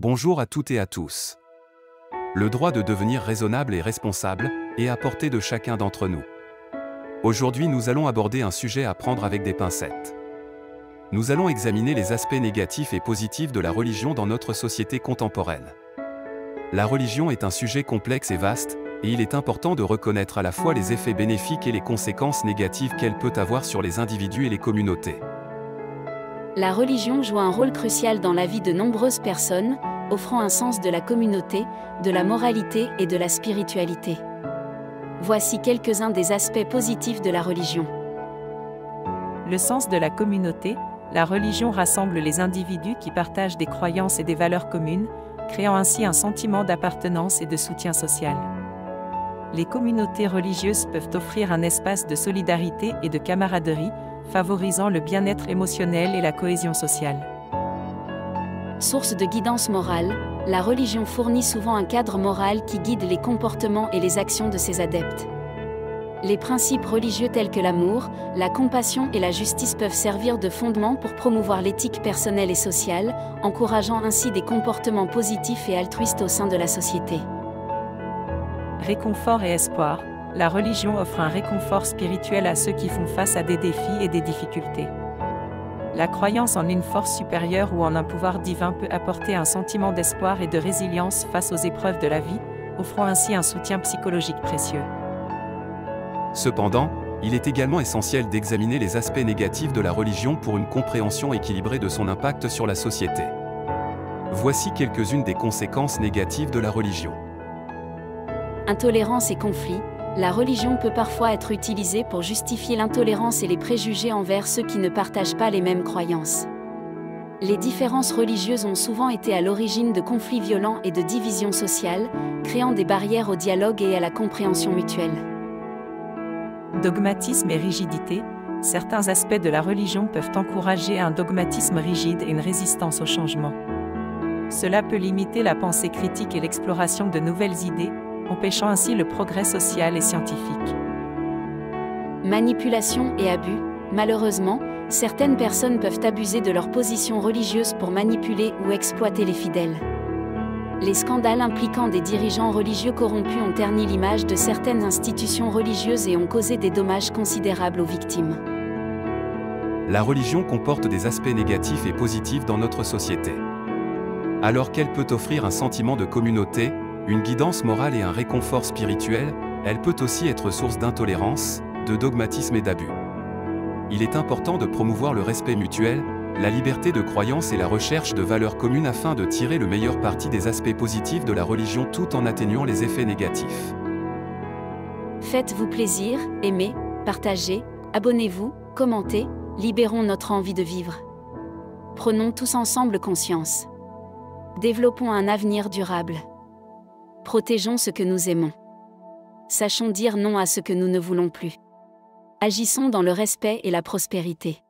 Bonjour à toutes et à tous. Le droit de devenir raisonnable et responsable est à portée de chacun d'entre nous. Aujourd'hui, nous allons aborder un sujet à prendre avec des pincettes. Nous allons examiner les aspects négatifs et positifs de la religion dans notre société contemporaine. La religion est un sujet complexe et vaste, et il est important de reconnaître à la fois les effets bénéfiques et les conséquences négatives qu'elle peut avoir sur les individus et les communautés. La religion joue un rôle crucial dans la vie de nombreuses personnes, offrant un sens de la communauté, de la moralité et de la spiritualité. Voici quelques-uns des aspects positifs de la religion. Le sens de la communauté, la religion rassemble les individus qui partagent des croyances et des valeurs communes, créant ainsi un sentiment d'appartenance et de soutien social. Les communautés religieuses peuvent offrir un espace de solidarité et de camaraderie, favorisant le bien-être émotionnel et la cohésion sociale. Source de guidance morale, la religion fournit souvent un cadre moral qui guide les comportements et les actions de ses adeptes. Les principes religieux tels que l'amour, la compassion et la justice peuvent servir de fondement pour promouvoir l'éthique personnelle et sociale, encourageant ainsi des comportements positifs et altruistes au sein de la société. Réconfort et espoir, la religion offre un réconfort spirituel à ceux qui font face à des défis et des difficultés. La croyance en une force supérieure ou en un pouvoir divin peut apporter un sentiment d'espoir et de résilience face aux épreuves de la vie, offrant ainsi un soutien psychologique précieux. Cependant, il est également essentiel d'examiner les aspects négatifs de la religion pour une compréhension équilibrée de son impact sur la société. Voici quelques-unes des conséquences négatives de la religion. Intolérance et conflit. La religion peut parfois être utilisée pour justifier l'intolérance et les préjugés envers ceux qui ne partagent pas les mêmes croyances. Les différences religieuses ont souvent été à l'origine de conflits violents et de divisions sociales, créant des barrières au dialogue et à la compréhension mutuelle. Dogmatisme et rigidité, certains aspects de la religion peuvent encourager un dogmatisme rigide et une résistance au changement. Cela peut limiter la pensée critique et l'exploration de nouvelles idées, empêchant ainsi le progrès social et scientifique. Manipulation et abus. Malheureusement, certaines personnes peuvent abuser de leur position religieuse pour manipuler ou exploiter les fidèles. Les scandales impliquant des dirigeants religieux corrompus ont terni l'image de certaines institutions religieuses et ont causé des dommages considérables aux victimes. La religion comporte des aspects négatifs et positifs dans notre société. Alors qu'elle peut offrir un sentiment de communauté, une guidance morale et un réconfort spirituel, elle peut aussi être source d'intolérance, de dogmatisme et d'abus. Il est important de promouvoir le respect mutuel, la liberté de croyance et la recherche de valeurs communes afin de tirer le meilleur parti des aspects positifs de la religion tout en atténuant les effets négatifs. Faites-vous plaisir, aimez, partagez, abonnez-vous, commentez, libérons notre envie de vivre. Prenons tous ensemble conscience. Développons un avenir durable. Protégeons ce que nous aimons. Sachons dire non à ce que nous ne voulons plus. Agissons dans le respect et la prospérité.